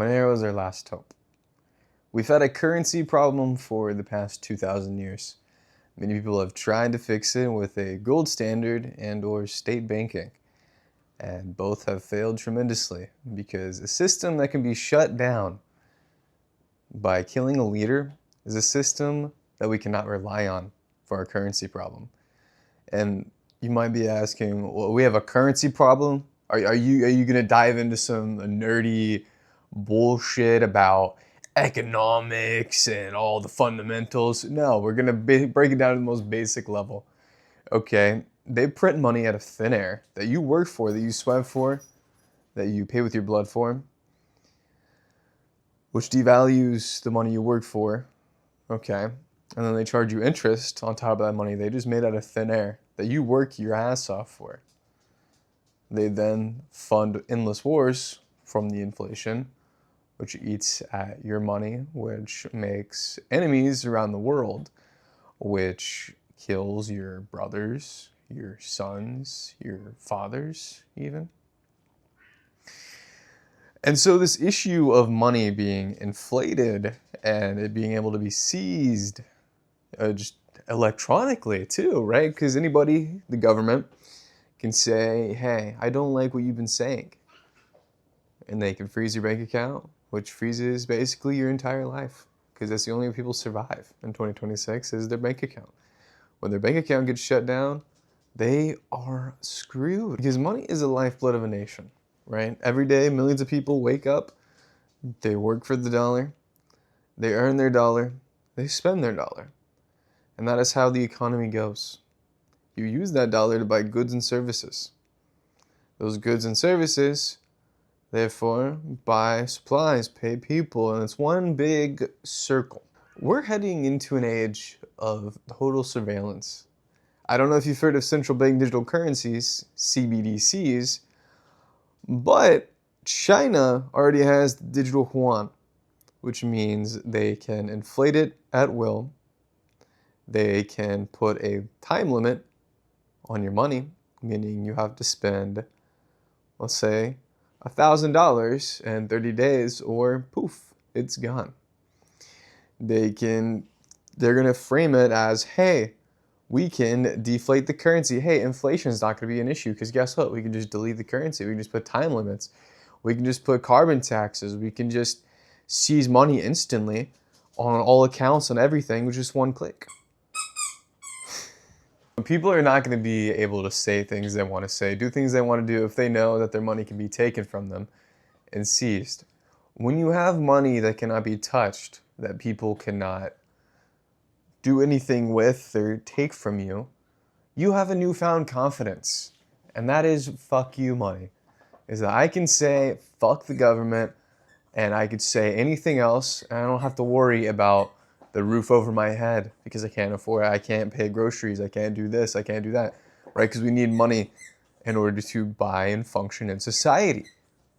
Monero is our last hope. We've had a currency problem for the past 2,000 years. Many people have tried to fix it with a gold standard and/or state banking, and both have failed tremendously because a system that can be shut down by killing a leader is a system that we cannot rely on for our currency problem. And you might be asking, well, we have a currency problem? Are you going to dive into some nerdy bullshit about economics and all the fundamentals? No, we're going to break it down to the most basic level. Okay, they print money out of thin air that you work for, that you sweat for, that you pay with your blood for, which devalues the money you work for. Okay, and then they charge you interest on top of that money they just made out of thin air that you work your ass off for. They then fund endless wars from the inflation, which eats at your money, which makes enemies around the world, which kills your brothers, your sons, your fathers even. And so this issue of money being inflated and it being able to be seized just electronically too, right? Because anybody, the government, can say, hey, I don't like what you've been saying. And they can freeze your bank account, which freezes basically your entire life. Because that's the only way people survive in 2026 is their bank account. When their bank account gets shut down, they are screwed. Because money is the lifeblood of a nation, right? Every day, millions of people wake up, they work for the dollar, they earn their dollar, they spend their dollar. And that is how the economy goes. You use that dollar to buy goods and services. Those goods and services, therefore, buy supplies, pay people, and it's one big circle. We're heading into an age of total surveillance. I don't know if you've heard of central bank digital currencies, CBDCs, but China already has the digital yuan, which means they can inflate it at will. They can put a time limit on your money, meaning you have to spend, let's say, $1,000 in 30 days or poof, it's gone. They're going to frame it as, hey, we can deflate the currency. Hey, inflation is not going to be an issue because guess what? We can just delete the currency. We can just put time limits. We can just put carbon taxes. We can just seize money instantly on all accounts and everything with just one click. People are not going to be able to say things they want to say, do things they want to do if they know that their money can be taken from them and seized. When you have money that cannot be touched, that people cannot do anything with or take from you, you have a newfound confidence. And that is fuck you money. Is that I can say fuck the government and I could say anything else and I don't have to worry about the roof over my head because I can't afford it. I can't pay groceries. I can't do this. I can't do that. Right? Because we need money in order to buy and function in society.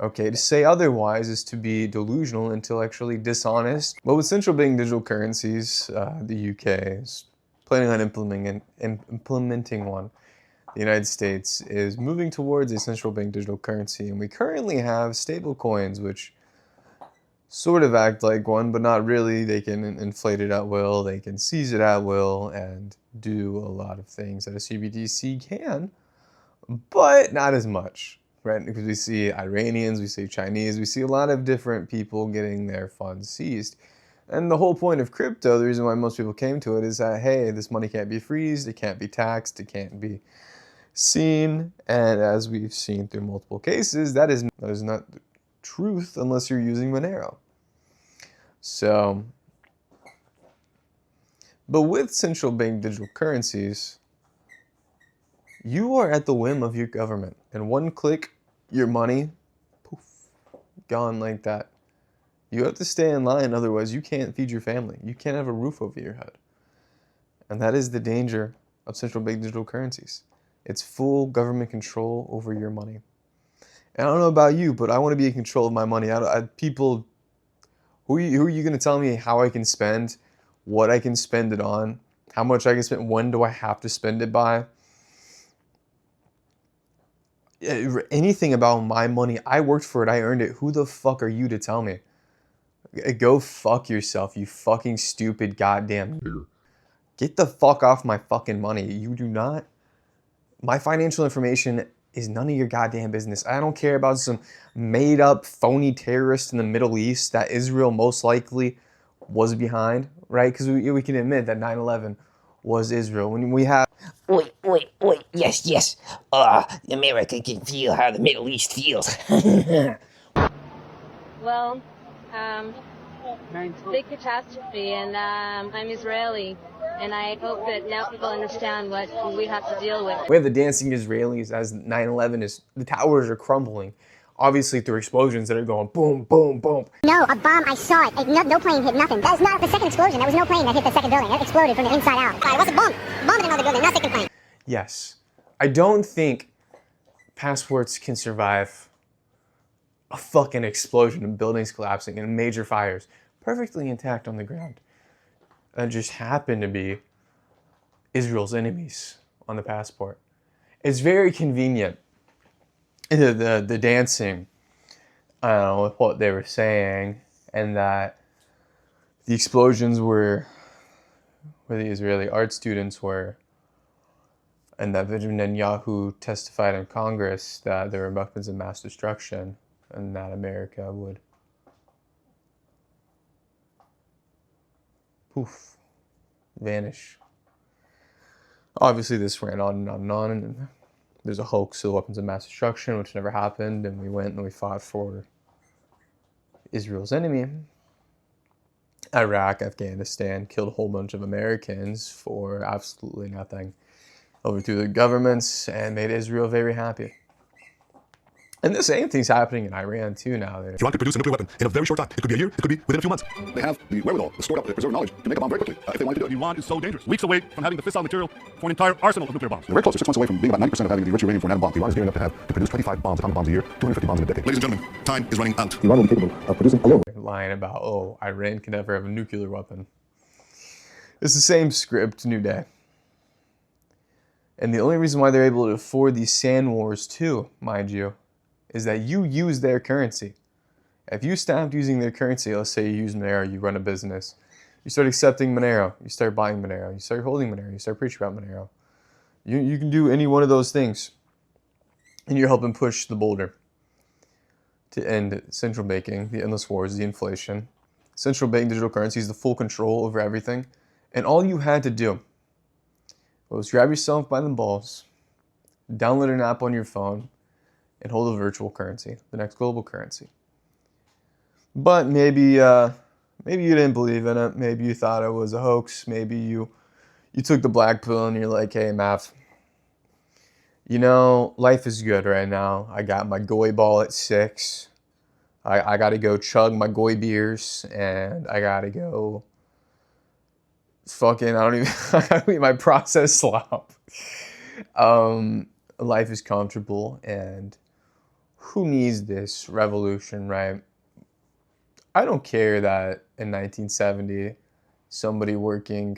Okay, to say otherwise is to be delusional, intellectually dishonest. But with central bank digital currencies, the UK is planning on implementing one. The United States is moving towards a central bank digital currency, and we currently have stable coins, which sort of act like one, but not really. They can inflate it at will, they can seize it at will, and do a lot of things that a CBDC can, but not as much. Right? Because we see Iranians, we see Chinese, we see a lot of different people getting their funds seized. And the whole point of crypto, the reason why most people came to it is that, hey, this money can't be freezed, it can't be taxed, it can't be seen. And as we've seen through multiple cases, that is not the truth unless you're using Monero. So, but with central bank digital currencies, you are at the whim of your government. And one click, your money, poof, gone like that. You have to stay in line, otherwise you can't feed your family. You can't have a roof over your head. And that is the danger of central bank digital currencies. It's full government control over your money. And I don't know about you, but I want to be in control of my money. People, who are you going to tell me how I can spend, what I can spend it on, how much I can spend, when do I have to spend it by? Anything about my money, I worked for it, I earned it. Who the fuck are you to tell me? Go fuck yourself, you fucking stupid goddamn nigger. Get the fuck off my fucking money. You do not. My financial information is none of your goddamn business. I don't care about some made up phony terrorist in the Middle East that Israel most likely was behind, right? Because we can admit that 9/11 was Israel. When we have... Wait. Yes. America can feel how the Middle East feels. Well, big catastrophe, and I'm Israeli, and I hope that now people understand what we have to deal with. We have the dancing Israelis as 9/11 is, the towers are crumbling, obviously through explosions that are going boom, boom, boom. No, a bomb, I saw it. No plane hit nothing. That was not the second explosion. There was no plane that hit the second building. It exploded from the inside out. It was a bomb. Bomb in another building, not second plane. Yes. I don't think passports can survive a fucking explosion and buildings collapsing and major fires perfectly intact on the ground. That just happened to be Israel's enemies on the passport. It's very convenient. The dancing, I don't know, with what they were saying, and that the explosions were where the Israeli art students were, and that Netanyahu testified in Congress that there were weapons of mass destruction and that America would poof, vanish. Obviously, this ran on and on and on, and there's a hoax of weapons of mass destruction, which never happened, and we went and we fought for Israel's enemy. Iraq, Afghanistan, killed a whole bunch of Americans for absolutely nothing. Overthrew the governments and made Israel very happy. And the same thing's happening in Iran too now. Iran could produce a nuclear weapon in a very short time. It could be a year, it could be within a few months. They have the wherewithal, the stored up, the preserved knowledge to make a bomb very quickly if they wanted to do it. Iran is so dangerous. Weeks away from having the fissile material for an entire arsenal of nuclear bombs. They're very close. They're 6 months away from being about 90% of having the enriched uranium for an atom bomb. Iran is gearing up to produce 25 bombs, atomic bombs a year, 250 bombs in a decade. Ladies and gentlemen, time is running out. Iran will be capable of producing alone. Lying about, oh, Iran can never have a nuclear weapon. It's the same script, new day. And the only reason why they're able to afford these sand wars too, mind you, is that you use their currency. If you stopped using their currency, let's say you use Monero, you run a business, you start accepting Monero, you start buying Monero, you start holding Monero, you start preaching about Monero. You can do any one of those things, and you're helping push the boulder to end central banking, the endless wars, the inflation. Central bank digital currencies, the full control over everything. And all you had to do was grab yourself by the balls, download an app on your phone, and hold a virtual currency, the next global currency. But maybe you didn't believe in it. Maybe you thought it was a hoax. Maybe you took the black pill and you're like, hey, Mav, you know, life is good right now. I got my goy ball at 6. I got to go chug my goy beers, and I got to go fucking, I gotta eat my processed slop. Life is comfortable, and who needs this revolution, right? I don't care that in 1970, somebody working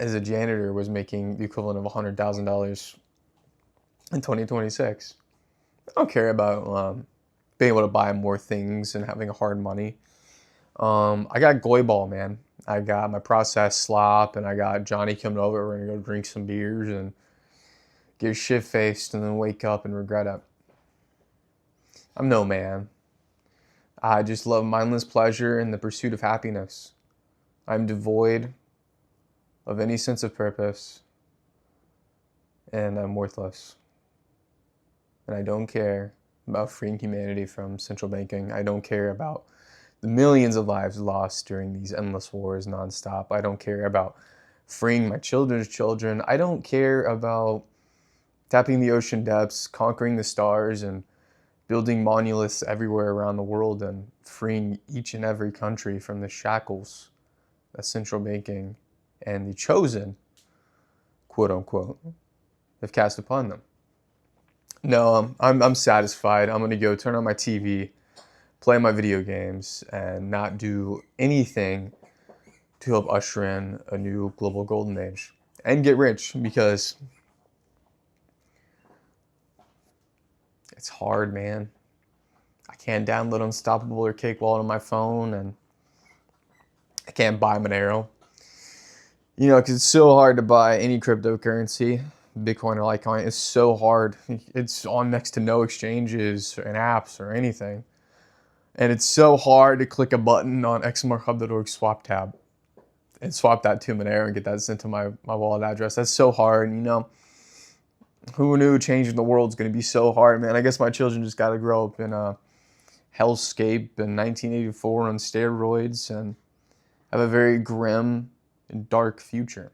as a janitor was making the equivalent of $100,000 in 2026. I don't care about being able to buy more things and having hard money. I got goy ball, man. I got my processed slop, and I got Johnny coming over. We're gonna go drink some beers and get shit-faced and then wake up and regret it. I'm no man. I just love mindless pleasure and the pursuit of happiness. I'm devoid of any sense of purpose, and I'm worthless. And I don't care about freeing humanity from central banking. I don't care about the millions of lives lost during these endless wars nonstop. I don't care about freeing my children's children. I don't care about tapping the ocean depths, conquering the stars, and building monoliths everywhere around the world and freeing each and every country from the shackles that central banking and the chosen, quote unquote, have cast upon them. No, I'm satisfied. I'm gonna go turn on my TV, play my video games, and not do anything to help usher in a new global golden age and get rich, because it's hard, man. I can't download Unstoppable or Cake Wallet on my phone, and I can't buy Monero. You know, because it's so hard to buy any cryptocurrency, Bitcoin or Litecoin. It's so hard. It's on next to no exchanges and apps or anything. And it's so hard to click a button on xmrhub.org swap tab and swap that to Monero and get that sent to my wallet address. That's so hard. And, you know, who knew changing the world's going to be so hard, man? I guess my children just got to grow up in a hellscape in 1984 on steroids and have a very grim and dark future.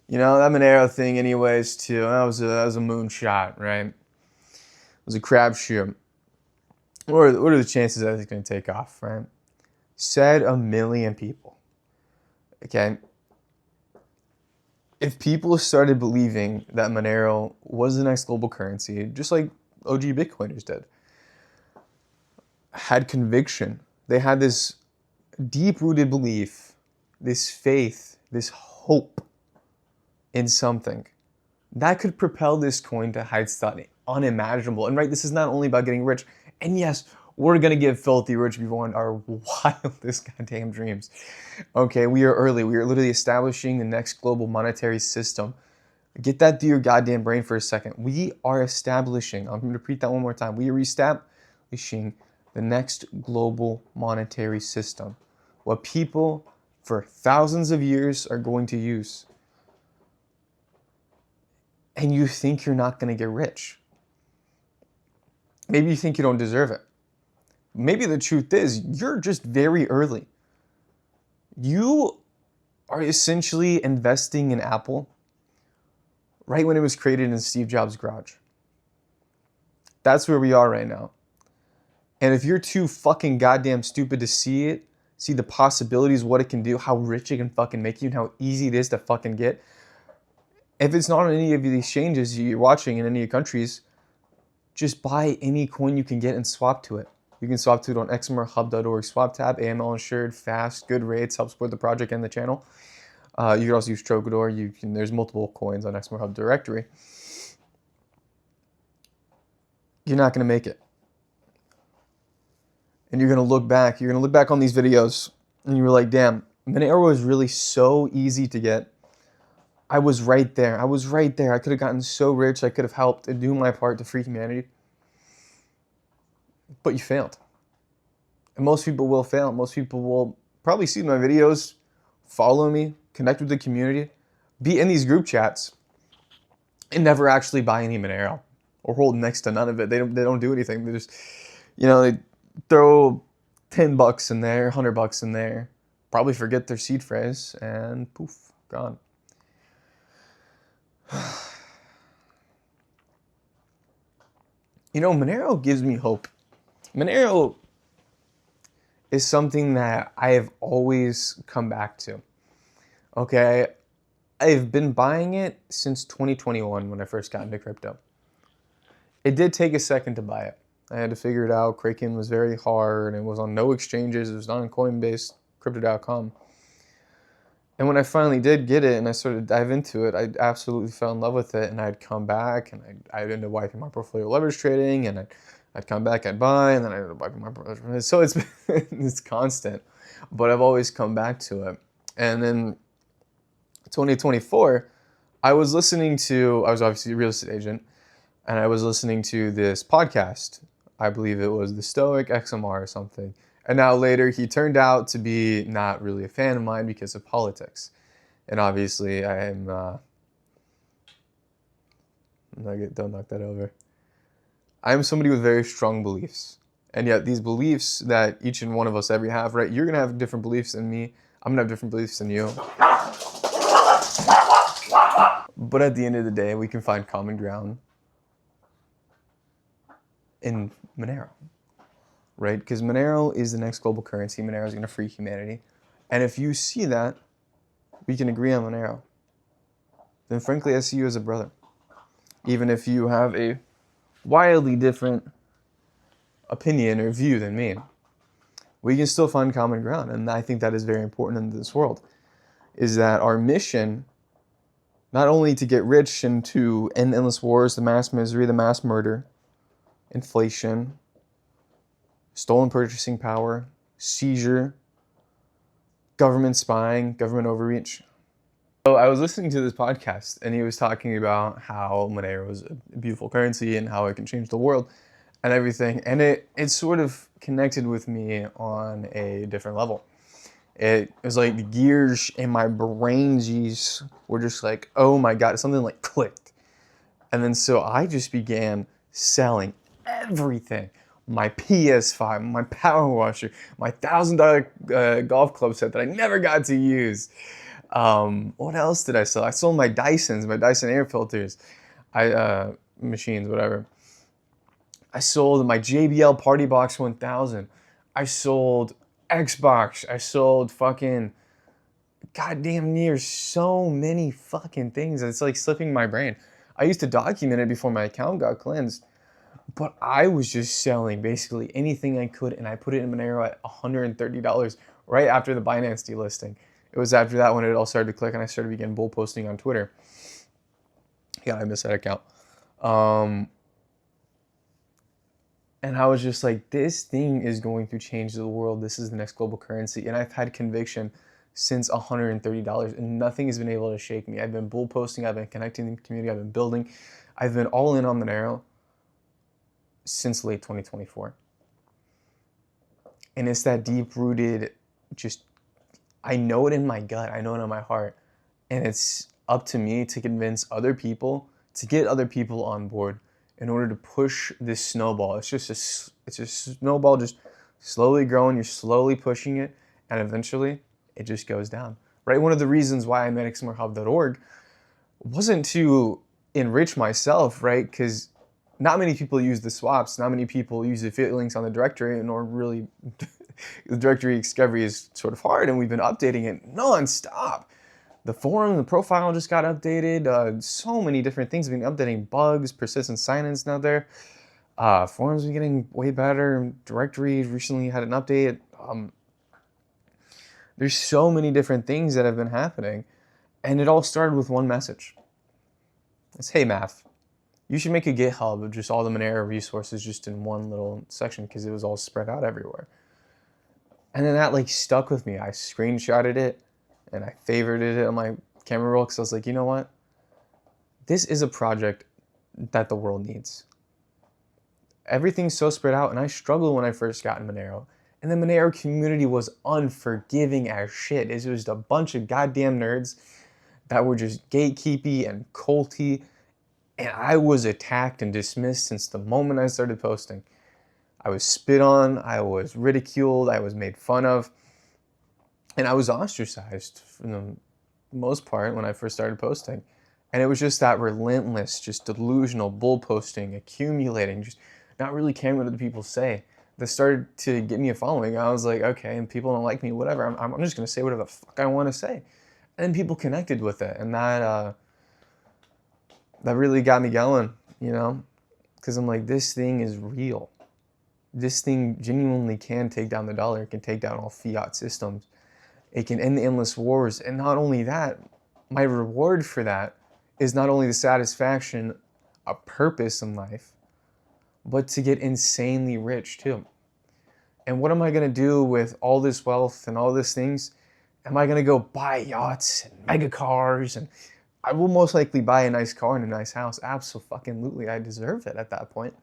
You know, that Monero thing anyways, too, that was a moonshot, right? It was a crapshoot. What are the chances that it's going to take off, right? Said 1 million people. Okay? If people started believing that Monero was the next global currency, just like OG Bitcoiners did, had conviction, they had this deep-rooted belief, this faith, this hope in something, that could propel this coin to heights that unimaginable. And right, this is not only about getting rich. And yes, we're going to get filthy rich people on our wildest goddamn dreams. Okay, we are early. We are literally establishing the next global monetary system. Get that through your goddamn brain for a second. We are establishing, I'm going to repeat that one more time. We are establishing the next global monetary system. What people for thousands of years are going to use. And you think you're not going to get rich. Maybe you think you don't deserve it. Maybe the truth is, you're just very early. You are essentially investing in Apple right when it was created in Steve Jobs' garage. That's where we are right now. And if you're too fucking goddamn stupid to see it, see the possibilities, what it can do, how rich it can fucking make you, and how easy it is to fucking get, if it's not on any of these exchanges you're watching in any countries, just buy any coin you can get and swap to it. You can swap to it on xmrhub.org swap tab, AML Insured, fast, good rates, help support the project and the channel. You can also use Trocador. There's multiple coins on xmrhub directory. You're not going to make it. And you're going to look back. You're going to look back on these videos and you were like, damn, Monero was really so easy to get. I was right there. I was right there. I could have gotten so rich. I could have helped and do my part to free humanity. But you failed. And most people will fail. Most people will probably see my videos, follow me, connect with the community, be in these group chats, and never actually buy any Monero or hold next to none of it. They don't do anything. They just, they throw $10 in there, $100 in there, probably forget their seed phrase, and poof, gone. Monero gives me hope. Monero is something that I have always come back to. Okay, I've been buying it since 2021 when I first got into crypto. It did take a second to buy it. I had to figure it out. Kraken was very hard. It was on no exchanges. It was not on Coinbase, Crypto.com. And when I finally did get it and I started to dive into it, I absolutely fell in love with it. And I'd come back and I'd end up wiping my portfolio leverage trading, and I'd come back, I'd buy, and then I'd end up wiping my portfolio. So it's constant. But I've always come back to it. And then 2024, I was obviously a real estate agent, and I was listening to this podcast. I believe it was the Stoic XMR or something. And now later, he turned out to be not really a fan of mine because of politics. And obviously, I am... don't knock that over. I am somebody with very strong beliefs. And yet, these beliefs that each and one of us ever have, right? You're going to have different beliefs than me. I'm going to have different beliefs than you. But at the end of the day, we can find common ground in Monero, right? Because Monero is the next global currency. Monero is going to free humanity. And if you see that, we can agree on Monero, then frankly, I see you as a brother. Even if you have a wildly different opinion or view than me, we can still find common ground. And I think that is very important in this world, is that our mission, not only to get rich and to end endless wars, the mass misery, the mass murder, inflation, stolen purchasing power, seizure, government spying, government overreach. So I was listening to this podcast and he was talking about how Monero is a beautiful currency and how it can change the world and everything. And it sort of connected with me on a different level. It was like the gears in my brainsies were just like, oh my God, something like clicked. And then so I just began selling everything. My PS5, my power washer, my $1,000 golf club set that I never got to use. What else did I sell? I sold my Dyson air filters, machines, whatever. I sold my JBL Party Box 1000. I sold Xbox. I sold fucking goddamn near so many fucking things. It's like slipping my brain. I used to document it before my account got cleansed, but I was just selling basically anything I could, and I put it in Monero at $130 right after the Binance delisting. It was after that when it all started to click and I started begin bull posting on Twitter. Yeah, I missed that account. And I was just like, this thing is going to change the world. This is the next global currency. And I've had conviction since $130 and nothing has been able to shake me. I've been bull posting, I've been connecting the community, I've been building. I've been all in on Monero since late 2024. And it's that deep-rooted, just, I know it in my gut, I know it in my heart. And it's up to me to convince other people, to get other people on board in order to push this snowball. It's just a snowball just slowly growing, you're slowly pushing it, and eventually it just goes down, right? One of the reasons why I made xmrhub.org wasn't to enrich myself, right? Because not many people use the swaps, not many people use the affiliate links on the directory, nor really the directory discovery is sort of hard, and we've been updating it non-stop. The forum, the profile just got updated. So many different things have been updating. Bugs, persistent sign-ins now there. Forums been getting way better. Directory recently had an update. There's so many different things that have been happening. And it all started with one message. It's, hey, Math, you should make a GitHub of just all the Monero resources just in one little section because it was all spread out everywhere. And then that like stuck with me. I screenshotted it and I favorited it on my camera roll because I was like, you know what? This is a project that the world needs. Everything's so spread out, and I struggled when I first got in Monero. And the Monero community was unforgiving as shit. It was just a bunch of goddamn nerds that were just gatekeepy and culty. And I was attacked and dismissed since the moment I started posting. I was spit on, I was ridiculed, I was made fun of. And I was ostracized for the most part when I first started posting. And it was just that relentless, just delusional bull posting, accumulating, just not really caring what other people say. That started to get me a following. I was like, okay, and people don't like me, whatever. I'm just going to say whatever the fuck I want to say. And then people connected with it. And that really got me going, you know? Because I'm like, this thing is real. This thing genuinely can take down the dollar. It can take down all fiat systems. It can end the endless wars. And not only that, my reward for that is not only the satisfaction, a purpose in life, but to get insanely rich too. And what am I going to do with all this wealth and all these things? Am I going to go buy yachts and mega cars? And I will most likely buy a nice car and a nice house. Absolutely, I deserve it at that point.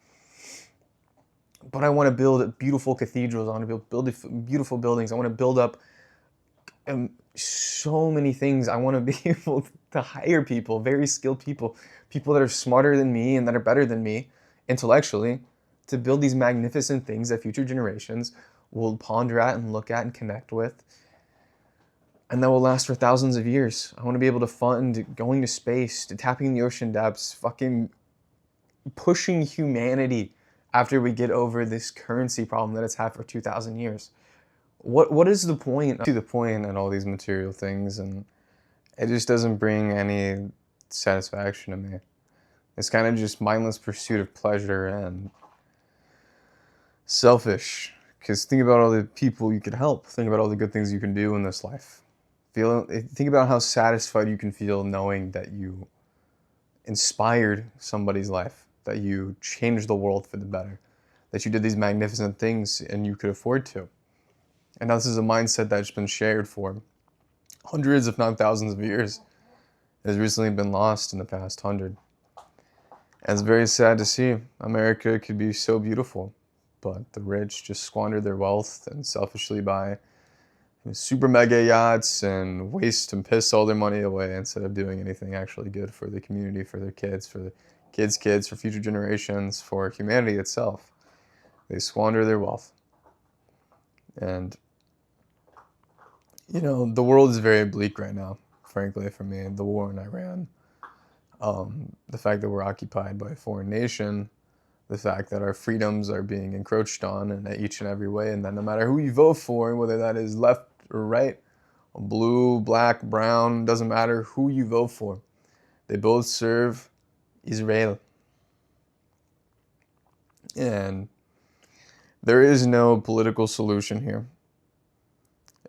But I want to build beautiful cathedrals. I want to build beautiful buildings. I want to build up so many things. I want to be able to hire people, very skilled people, people that are smarter than me and that are better than me intellectually, to build these magnificent things that future generations will ponder at and look at and connect with, and that will last for thousands of years. I want to be able to fund going to space, to tapping the ocean depths, fucking pushing humanity after we get over this currency problem that it's had for 2,000 years. What is the point? To the point in all these material things, and it just doesn't bring any satisfaction to me. It's kind of just mindless pursuit of pleasure and selfish. Because think about all the people you could help. Think about all the good things you can do in this life. Think about how satisfied you can feel knowing that you inspired somebody's life. that you changed the world for the better, that you did these magnificent things and you could afford to. And now this is a mindset that's been shared for hundreds, if not thousands of years. It has recently been lost in the past 100. And it's very sad to see. America could be so beautiful, but the rich just squander their wealth and selfishly buy super mega yachts and waste and piss all their money away instead of doing anything actually good for the community, for their kids, for the kids' kids, for future generations, for humanity itself. They squander their wealth. And, you know, the world is very bleak right now, frankly, for me. The war in Iran, the fact that we're occupied by a foreign nation, the fact that our freedoms are being encroached on in each and every way, and that no matter who you vote for, whether that is left or right, blue, black, brown, doesn't matter who you vote for, they both serve Israel. And there is no political solution here.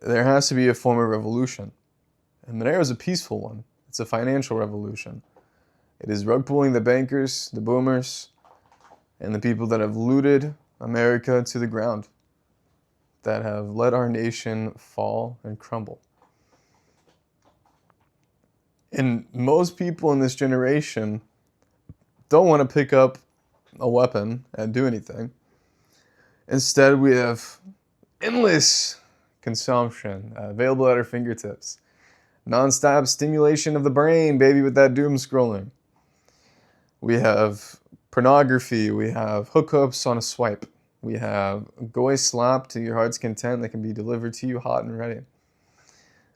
There has to be a form of revolution. And Monero is a peaceful one. It's a financial revolution. It is rug pulling the bankers, the boomers, and the people that have looted America to the ground, that have let our nation fall and crumble. And most people in this generation don't want to pick up a weapon and do anything. Instead, we have endless consumption available at our fingertips. Non-stop stimulation of the brain, baby, with that doom scrolling. We have pornography, we have hookups on a swipe. We have goy slop to your heart's content that can be delivered to you hot and ready.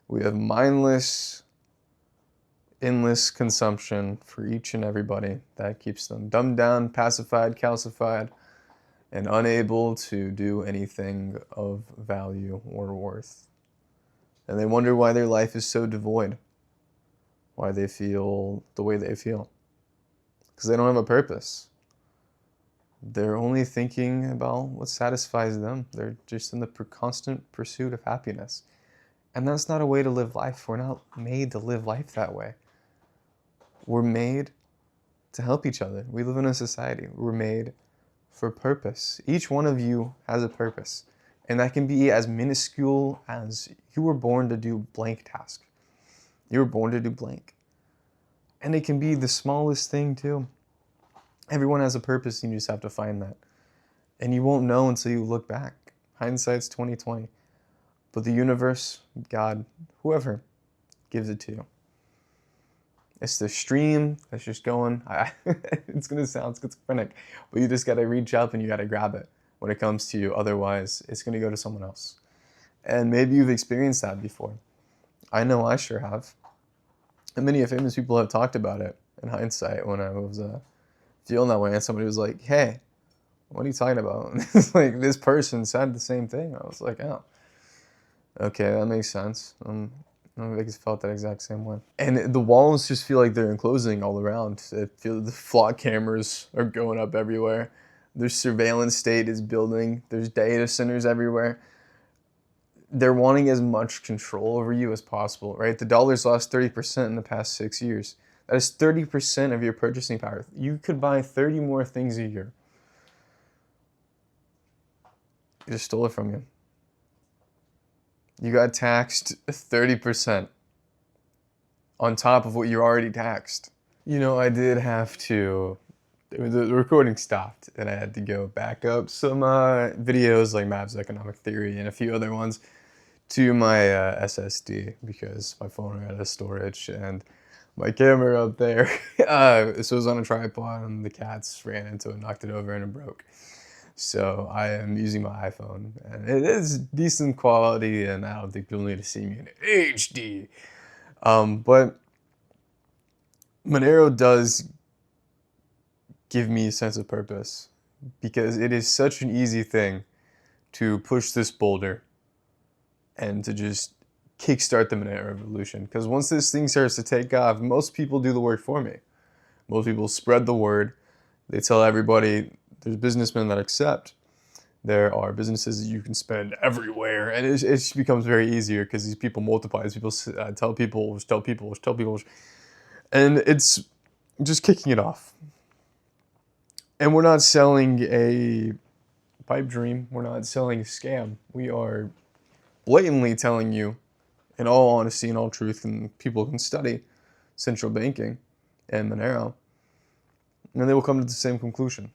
We have mindless, endless consumption for each and everybody that keeps them dumbed down, pacified, calcified, and unable to do anything of value or worth. And they wonder why their life is so devoid, why they feel the way they feel. Because they don't have a purpose. They're only thinking about what satisfies them. They're just in the constant pursuit of happiness. And that's not a way to live life. We're not made to live life that way. We're made to help each other. We live in a society. We're made for purpose. Each one of you has a purpose. And that can be as minuscule as you were born to do blank task. You were born to do blank. And it can be the smallest thing too. Everyone has a purpose and you just have to find that. And you won't know until you look back. Hindsight's 20/20. But the universe, God, whoever, gives it to you. It's the stream that's just going. It's going to sound schizophrenic, but you just got to reach up and you got to grab it when it comes to you. Otherwise, it's going to go to someone else. And maybe you've experienced that before. I know I sure have. And many famous people have talked about it in hindsight when I was feeling that way. And somebody was like, hey, what are you talking about? It's like, this person said the same thing. I was like, oh, okay, that makes sense. I just felt that exact same way. And the walls just feel like they're enclosing all around. I feel the flock cameras are going up everywhere. There's surveillance state is building. There's data centers everywhere. They're wanting as much control over you as possible, right? The dollar's lost 30% in the past 6 years. That is 30% of your purchasing power. You could buy 30 more things a year. They just stole it from you. You got taxed 30% on top of what you're already taxed. You know, I did have to, the recording stopped and I had to go back up some videos like Maps Economic Theory and a few other ones to my SSD because my phone ran out of storage and my camera up there, so it was on a tripod and the cats ran into it, knocked it over and it broke. So I am using my iPhone and it is decent quality and I don't think you'll need to see me in HD. But Monero does give me a sense of purpose because it is such an easy thing to push this boulder and to just kickstart the Monero revolution. Because once this thing starts to take off, most people do the work for me. Most people spread the word. They tell everybody. There's businessmen that accept. There are businesses that you can spend everywhere. And it just becomes very easier because these people multiply. These people tell people, tell people, tell people. And it's just kicking it off. And we're not selling a pipe dream. We're not selling a scam. We are blatantly telling you, in all honesty and all truth, and people can study central banking and Monero, and they will come to the same conclusion.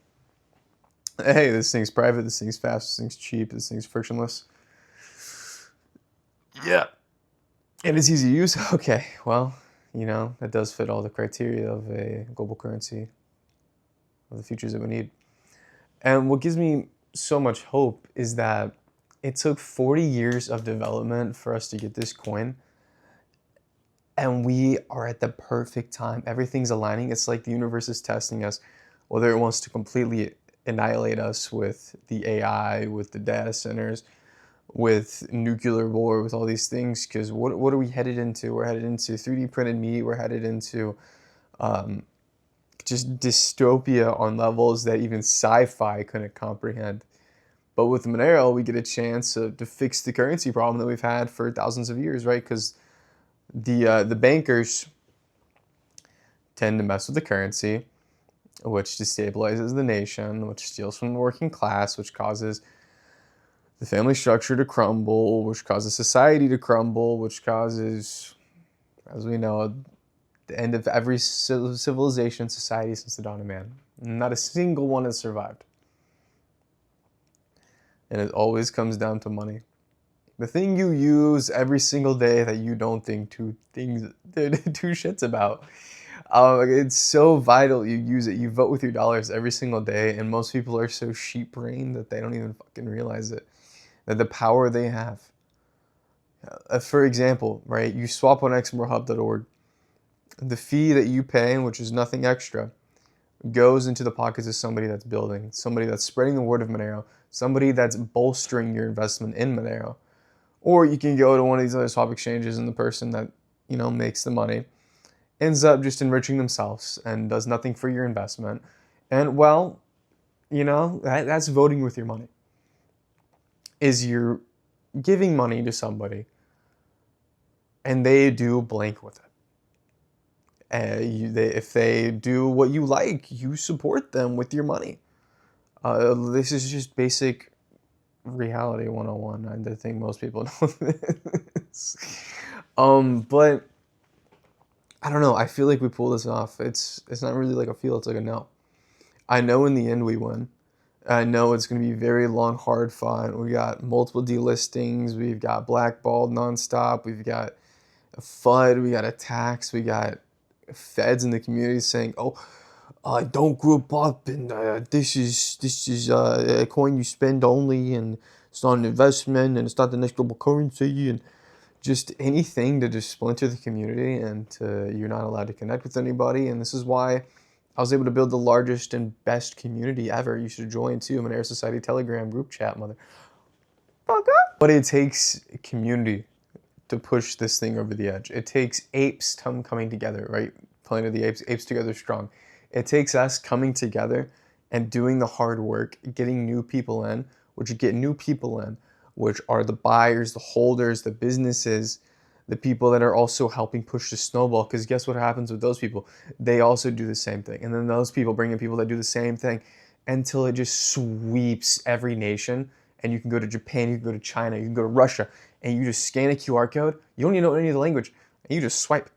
Hey, this thing's private, this thing's fast, this thing's cheap, this thing's frictionless. Yeah. And it's easy to use. Okay, well, that does fit all the criteria of a global currency of the futures that we need. And what gives me so much hope is that it took 40 years of development for us to get this coin. And we are at the perfect time. Everything's aligning. It's like the universe is testing us, whether it wants to completely annihilate us with the AI, with the data centers, with nuclear war, with all these things. Because what are we headed into? We're headed into 3D printed meat. We're headed into just dystopia on levels that even sci-fi couldn't comprehend. But with Monero, we get a chance to fix the currency problem that we've had for thousands of years, right? Because the bankers tend to mess with the currency, which destabilizes the nation, which steals from the working class, which causes the family structure to crumble, which causes society to crumble, which causes, as we know, the end of every civilization, society since the dawn of man. Not a single one has survived. And it always comes down to money. The thing you use every single day that you don't think two shits about. It's so vital you use it. You vote with your dollars every single day, and most people are so sheep-brained that they don't even fucking realize it. That the power they have. For example, right, you swap on xmorehub.org. The fee that you pay, which is nothing extra, goes into the pockets of somebody that's building, somebody that's spreading the word of Monero, somebody that's bolstering your investment in Monero. Or you can go to one of these other swap exchanges and the person that, makes the money ends up just enriching themselves and does nothing for your investment. And well, that's voting with your money. Is you're giving money to somebody and they do blank with it. If they do what you like, you support them with your money. This is just basic reality 101. I think most people know this. But I don't know. I feel like we pull this off. It's not really like a feel. It's like a no. I know in the end we win. I know it's going to be very long, hard fought. We got multiple delistings. We've got blackballed nonstop. We've got a FUD. We got a tax. We got feds in the community saying, don't group up, and this is a coin you spend only, and it's not an investment, and it's not the next global currency, and just anything to just splinter the community, and you're not allowed to connect with anybody. And this is why I was able to build the largest and best community ever. You should join too, Monero Society Telegram group chat, motherfucker. But it takes a community to push this thing over the edge. It takes apes coming together, right? Planet of the Apes, apes together strong. It takes us coming together and doing the hard work, getting new people in, which which are the buyers, the holders, the businesses, the people that are also helping push the snowball. Because guess what happens with those people? They also do the same thing. And then those people bring in people that do the same thing until it just sweeps every nation. And you can go to Japan, you can go to China, you can go to Russia, and you just scan a QR code. You don't even know any of the language, and you just swipe.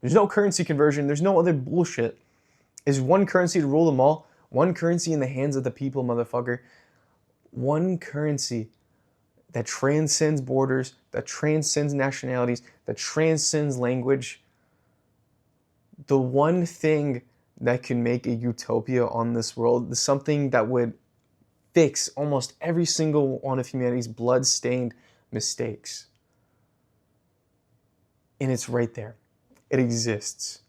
There's no currency conversion. There's no other bullshit. Is one currency to rule them all. One currency in the hands of the people, motherfucker. One currency that transcends borders, that transcends nationalities, that transcends language. The one thing that can make a utopia on this world, something that would fix almost every single one of humanity's blood-stained mistakes. And it's right there. It exists.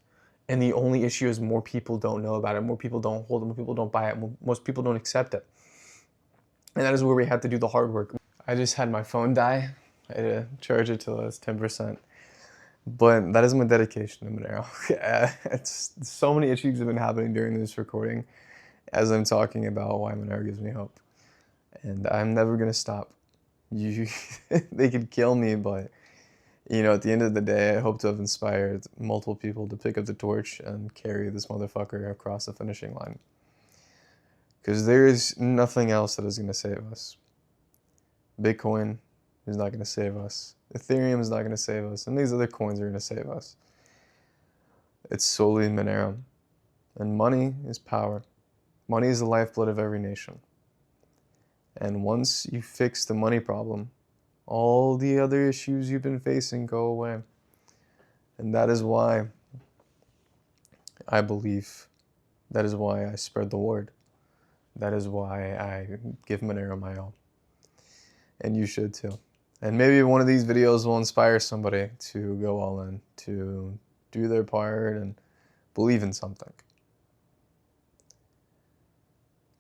And the only issue is more people don't know about it, more people don't hold it, more people don't buy it, most people don't accept it. And that is where we have to do the hard work. I just had my phone die. I had to charge it till it's 10%. But that is my dedication to Monero. It's so many issues have been happening during this recording as I'm talking about why Monero gives me hope. And I'm never gonna stop. They could kill me, but at the end of the day, I hope to have inspired multiple people to pick up the torch and carry this motherfucker across the finishing line. Because there is nothing else that is going to save us. Bitcoin is not going to save us. Ethereum is not going to save us. And these other coins are going to save us. It's solely Monero. And money is power. Money is the lifeblood of every nation. And once you fix the money problem, all the other issues you've been facing go away. And that is why I believe, that is why I spread the word. That is why I give Monero my all. And you should too. And maybe one of these videos will inspire somebody to go all in, to do their part and believe in something.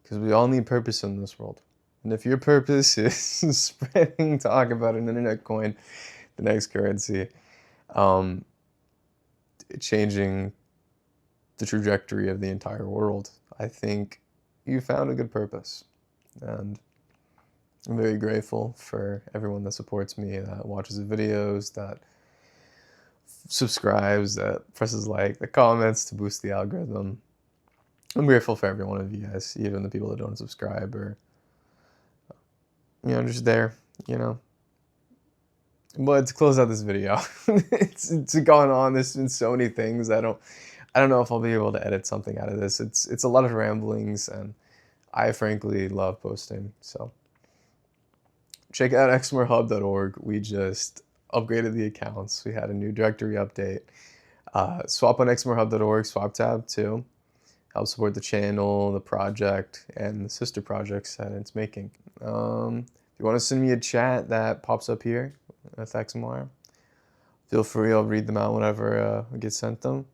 Because we all need purpose in this world. And if your purpose is spreading talk about an internet coin, the next currency, changing the trajectory of the entire world, I think you found a good purpose. And I'm very grateful for everyone that supports me, that watches the videos, that subscribes, that presses like, that comments to boost the algorithm. I'm grateful for every one of you guys, even the people that don't subscribe or, just there, But to close out this video, it's gone on. There's been so many things. I don't know if I'll be able to edit something out of this. It's a lot of ramblings, and I frankly love posting. So check out xmorehub.org. We just upgraded the accounts. We had a new directory update. Swap on xmorehub.org, swap tab too. Help support the channel, the project, and the sister projects that it's making. If you want to send me a chat that pops up here with XMR, feel free. I'll read them out whenever I get sent them.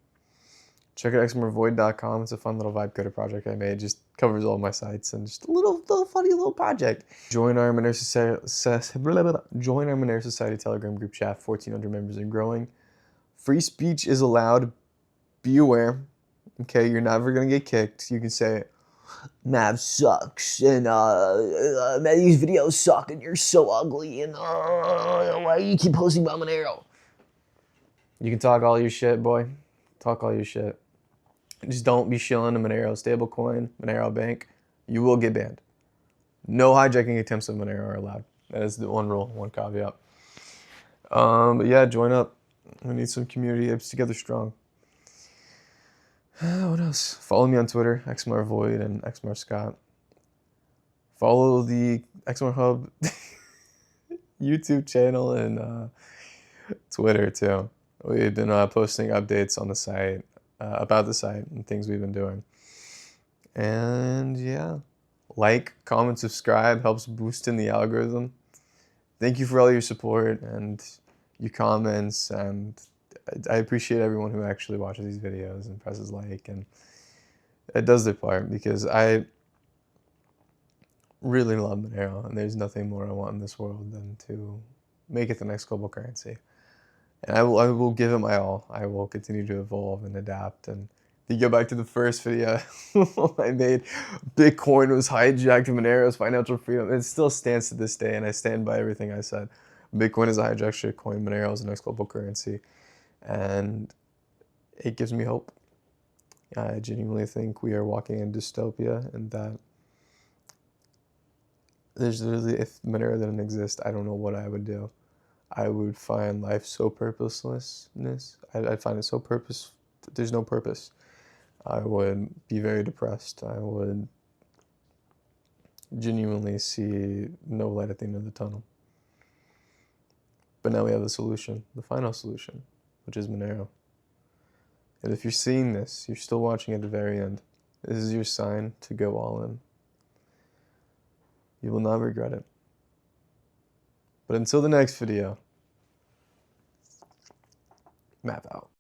Check out xmorvoid.com. It's a fun little vibe coder project I made. Just covers all my sites and just a little funny little project. Join our Monero Society Telegram group chat. 1,400 members and growing. Free speech is allowed. Be aware. Okay, you're never gonna get kicked. You can say, Mav sucks, and these videos suck, and you're so ugly, and why do you keep posting about Monero? You can talk all your shit, boy. Talk all your shit. Just don't be shilling a Monero stablecoin, Monero Bank. You will get banned. No hijacking attempts of Monero are allowed. That is the one rule, one caveat. But yeah, join up. We need some community apps together strong. What else? Follow me on Twitter, xmarvoid and xmarscott. Follow the XMR Hub YouTube channel and Twitter too. We've been posting updates on the site, about the site and things we've been doing. And yeah, like, comment, subscribe, helps boost in the algorithm. Thank you for all your support and your comments, and I appreciate everyone who actually watches these videos and presses like, and it does their part, because I really love Monero, and there's nothing more I want in this world than to make it the next global currency. And I will give it my all. I will continue to evolve and adapt. And if you go back to the first video I made, Bitcoin was hijacked from Monero's financial freedom. It still stands to this day, and I stand by everything I said. Bitcoin is a hijacked shitcoin. Monero is the next global currency. And it gives me hope. I genuinely think we are walking in dystopia, and that there's literally, if Monero didn't exist, I don't know what I would do. I would find life so purposelessness. I'd find it so there's no purpose. I would be very depressed. I would genuinely see no light at the end of the tunnel. But now we have the solution, the final solution, which is Monero. And if you're seeing this, you're still watching at the very end, this is your sign to go all in. You will not regret it. But until the next video, map out.